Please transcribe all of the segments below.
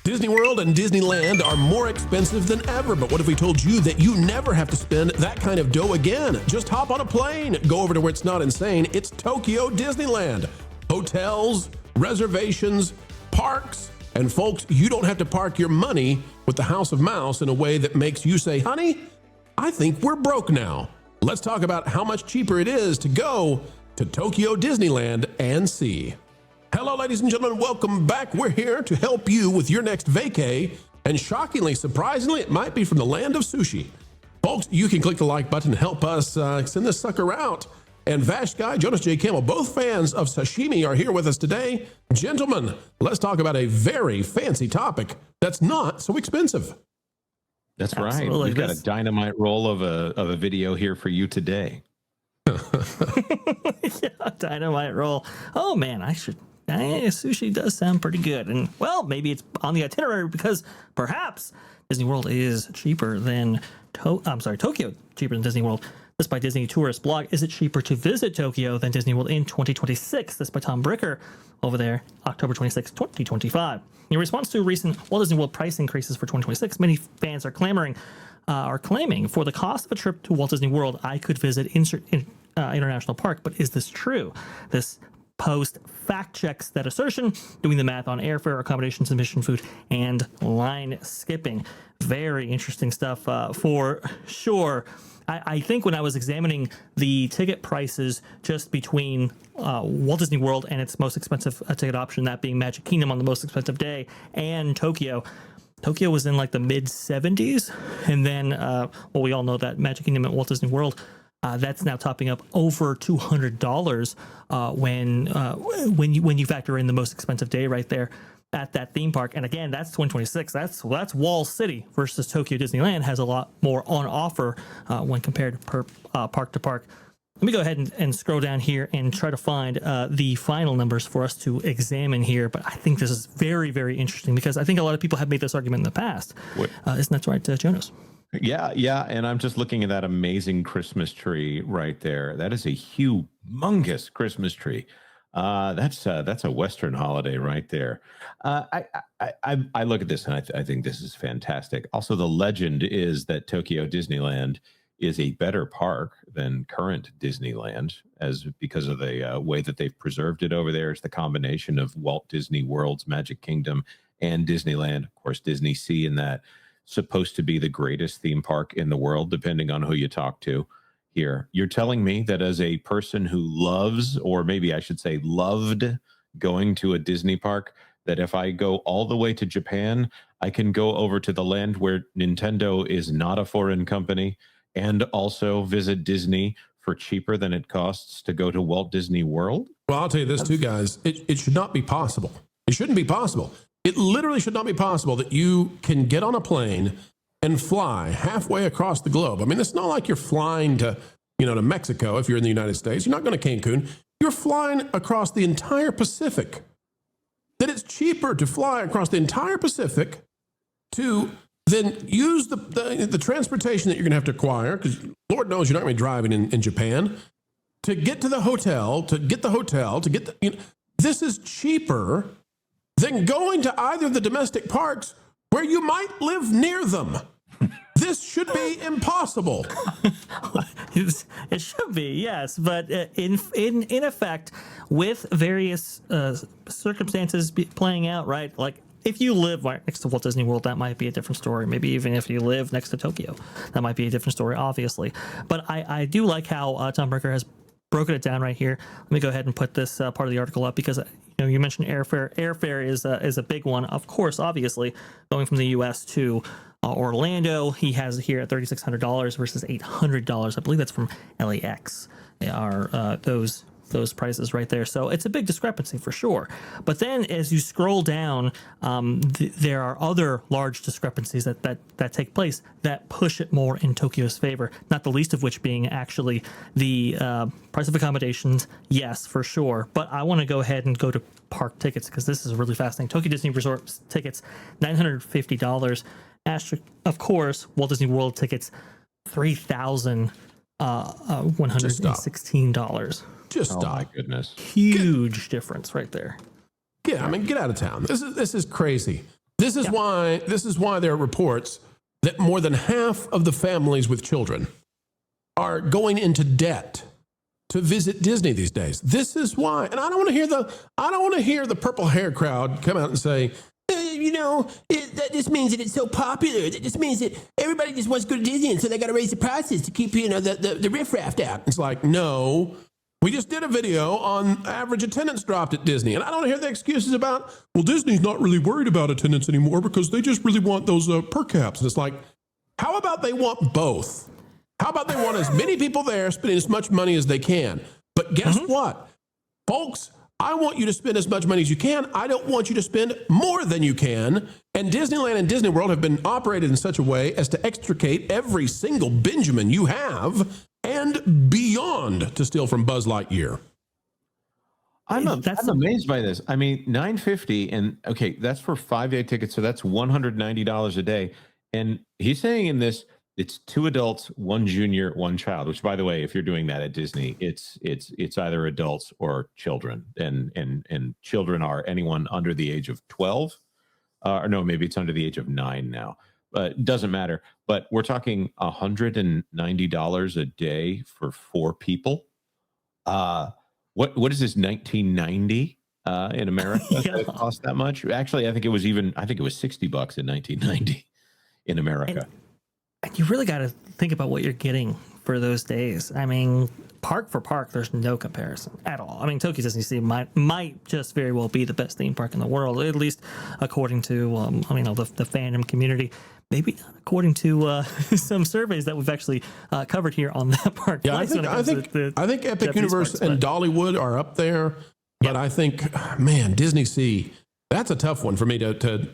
Disney World and Disneyland are more expensive than ever, but what if we told you that you never have to spend that kind of dough again? Just hop on a plane, go over to where it's not insane. It's Tokyo Disneyland. Hotels, reservations, parks, and folks, you don't have to park your money with the House of Mouse in a way that makes you say, honey, I think we're broke now. Let's talk about how much cheaper it is to go to Tokyo Disneyland and see. Hello, ladies and gentlemen, welcome back. We're here to help you with your next vacay, and shockingly, surprisingly, it might be from the land of sushi. Folks, you can click the like button and help us send this sucker out. And Vash Guy, Jonas J. Campbell, both fans of sashimi, are here with us today. Gentlemen, let's talk about a very fancy topic that's not so expensive. That's Absolutely. right. We've got a dynamite roll of a video here for you today. Yeah, dynamite roll. Oh man, sushi does sound pretty good. And well, maybe it's on the itinerary because perhaps Disney World is cheaper than Tokyo cheaper than Disney World. This by Disney Tourist blog. Is it cheaper to visit Tokyo than Disney World in 2026? This by Tom Bricker over there, October 26, 2025. In response to recent Walt Disney World price increases for 2026, many fans are claiming for the cost of a trip to Walt Disney World, I could visit International Park. But is this true? This post fact checks that assertion, doing the math on airfare, accommodations, admission, food, and line skipping. Very interesting stuff for sure. I think when I was examining the ticket prices just between Walt Disney World and its most expensive ticket option, that being Magic Kingdom on the most expensive day, and Tokyo was in like the mid 70s. And then, we all know that Magic Kingdom at Walt Disney World, that's now topping up over $200 when you factor in the most expensive day right there at that theme park. And again, that's 2026. That's Wall City versus Tokyo Disneyland has a lot more on offer when compared per park to park. Let me go ahead and scroll down here and try to find the final numbers for us to examine here. But I think this is very, very interesting because I think a lot of people have made this argument in the past. Isn't that right, Jonas? Yeah. And I'm just looking at that amazing Christmas tree right there. That is a humongous Christmas tree. That's a Western holiday right there. I look at this and I think this is fantastic. Also, the legend is that Tokyo Disneyland is a better park than current Disneyland, because of the way that they've preserved it over there. It's the combination of Walt Disney World's Magic Kingdom and Disneyland, of course, Disney Sea, in that supposed to be the greatest theme park in the world, depending on who you talk to. Here, you're telling me that as a person who loves, or maybe I should say loved, going to a Disney park, that if I go all the way to Japan, I can go over to the land where Nintendo is not a foreign company and also visit Disney for cheaper than it costs to go to Walt Disney World? Well, I'll tell you this too, guys. It should not be possible. It shouldn't be possible. It literally should not be possible that you can get on a plane and fly halfway across the globe. I mean, it's not like you're flying to Mexico if you're in the United States. You're not going to Cancun. You're flying across the entire Pacific. That it's cheaper to fly across the entire Pacific to then use the transportation that you're going to have to acquire, because Lord knows you're not going to be driving in Japan, to get to the hotel, this is cheaper than going to either of the domestic parks where you might live near them. This should be impossible. It should be, yes, but in effect, with various circumstances playing out, right? Like if you live right next to Walt Disney World, that might be a different story. Maybe even if you live next to Tokyo, that might be a different story, obviously. But I do like how Tom Bricker has broken it down right here. Let me go ahead and put this part of the article up because you mentioned airfare. Airfare is a big one, of course. Obviously, going from the U.S. to Orlando, he has it here at $3,600 versus $800. I believe that's from LAX. Are those prices right there. So it's a big discrepancy for sure. But then as you scroll down, there are other large discrepancies that take place that push it more in Tokyo's favor, not the least of which being actually the price of accommodations. Yes, for sure. But I want to go ahead and go to park tickets because this is really fascinating. Tokyo Disney Resort tickets, $950. Of course, Walt Disney World tickets, $3,116. Just stop. Oh my goodness. Huge difference right there. Yeah, I mean, get out of town. This is crazy. This is why there are reports that more than half of the families with children are going into debt to visit Disney these days. This is why. And I don't want to hear the purple hair crowd come out and say, that just means that it's so popular. That just means that everybody just wants to go to Disney, and so they got to raise the prices to keep, the riffraff out. It's like, no. We just did a video on average attendance dropped at Disney, and I don't hear the excuses about, well, Disney's not really worried about attendance anymore because they just really want those per caps. And it's like, how about they want both? How about they want as many people there spending as much money as they can? But guess what? Folks, I want you to spend as much money as you can. I don't want you to spend more than you can. And Disneyland and Disney World have been operated in such a way as to extricate every single Benjamin you have and beyond to steal from Buzz Lightyear. I'm amazed by this. I mean, $950, and okay, that's for 5-day tickets, so that's $190 a day. And he's saying in this, it's 2 adults, 1 junior, 1 child. Which, by the way, if you're doing that at Disney, it's either adults or children, and children are anyone under the age of 12, or no, maybe it's under the age of 9 now. But it doesn't matter. But we're talking $190 a day for 4 people. What is this, 1990 in America? It cost that much? Actually, I think it was $60 in 1990 in America. And you really got to think about what you're getting for those days. I mean, park for park, there's no comparison at all. I mean, Tokyo Disney Sea might just very well be the best theme park in the world, at least according to the fandom community. Maybe not according to some surveys that we've actually covered here on that park. Yeah, I think Epic Japanese Universe parks, and Dollywood are up there, but I think, man, Disney Sea, that's a tough one for me to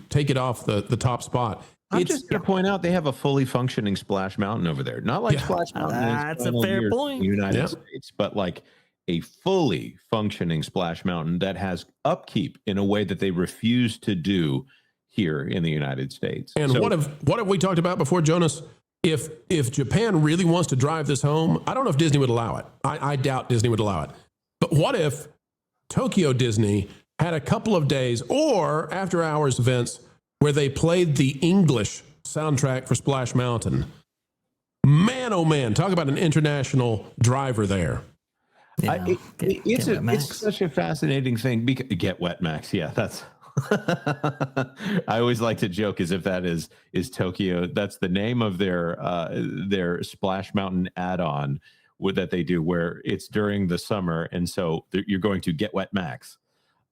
take it off the top spot. I'm just going to point out they have a fully functioning Splash Mountain over there. Not like Splash Mountain. That's a fair point. In the United States, but like a fully functioning Splash Mountain that has upkeep in a way that they refuse to do here in the United States. And what have we talked about before, Jonas? If Japan really wants to drive this home, I don't know if Disney would allow it. I doubt Disney would allow it. But what if Tokyo Disney had a couple of days or after hours events where they played the English soundtrack for Splash Mountain? Man, oh man, talk about an international driver there. Yeah, it's such a fascinating thing. Get Wet Max. Yeah, that's... I always like to joke as if that is Tokyo. That's the name of their Splash Mountain add-on that they do, where it's during the summer, and so you're going to Get Wet Max.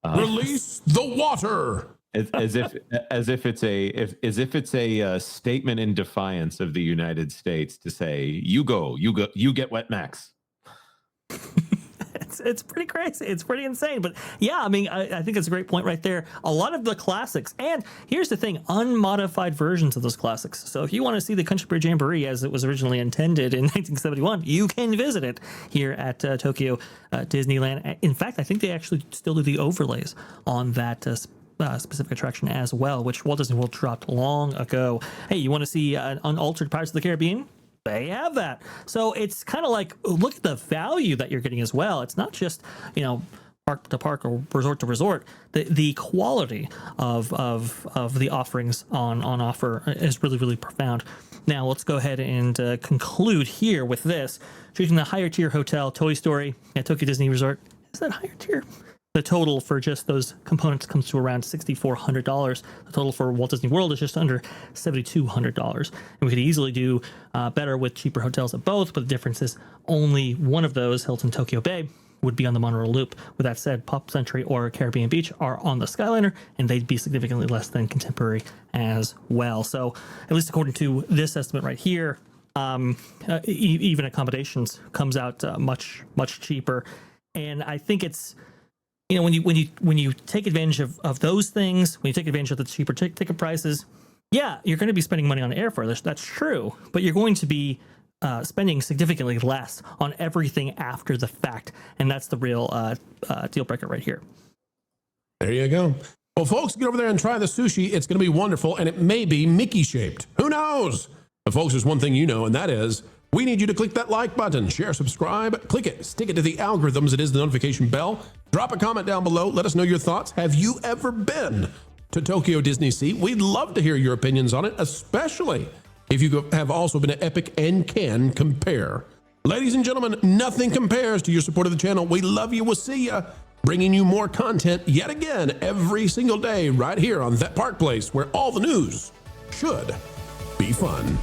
Release the water. As if it's a statement in defiance of the United States to say, you get Wet Max. It's pretty crazy. It's pretty insane. But yeah, I mean, I think it's a great point right there. A lot of the classics, and here's the thing, unmodified versions of those classics. So if you want to see the Country Bear Jamboree as it was originally intended in 1971, you can visit it here at Tokyo Disneyland. In fact, I think they actually still do the overlays on that specific attraction as well, which Walt Disney World dropped long ago. Hey, you want to see an unaltered Pirates of the Caribbean? They have that. So it's kind of like, look at the value that you're getting as well. It's not just, park to park or resort to resort. The quality of the offerings on offer is really, really profound. Now let's go ahead and conclude here with this. Choosing the higher tier hotel, Toy Story at Tokyo Disney Resort. Is that higher tier? The total for just those components comes to around $6,400. The total for Walt Disney World is just under $7,200. And we could easily do better with cheaper hotels at both, but the difference is only one of those, Hilton Tokyo Bay, would be on the monorail loop. With that said, Pop Century or Caribbean Beach are on the Skyliner, and they'd be significantly less than Contemporary as well. So at least according to this estimate right here, even accommodations comes out much, much cheaper. And I think it's, when you take advantage of those things, when you take advantage of the cheaper ticket prices, yeah, you're going to be spending money on airfare. That's true, but you're going to be spending significantly less on everything after the fact, and that's the real deal breaker right here. There you go. Well, folks, get over there and try the sushi. It's going to be wonderful, and it may be Mickey shaped. Who knows? But folks, there's one thing you know, and that is we need you to click that like button, share, subscribe, click it, stick it to the algorithms. It is the notification bell. Drop a comment down below. Let us know your thoughts. Have you ever been to Tokyo Disney Sea. We'd love to hear your opinions on it, especially if you have also been at Epic and can compare. Ladies and gentlemen, nothing compares to your support of the channel. We love you. We'll see ya. Bringing you more content yet again every single day right here on That Park Place, where all the news should be fun.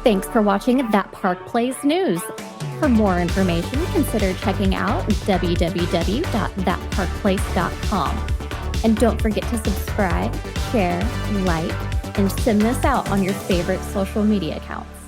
Thanks for watching That Park Place News. For more information, consider checking out www.thatparkplace.com. And don't forget to subscribe, share, like, and send this out on your favorite social media accounts.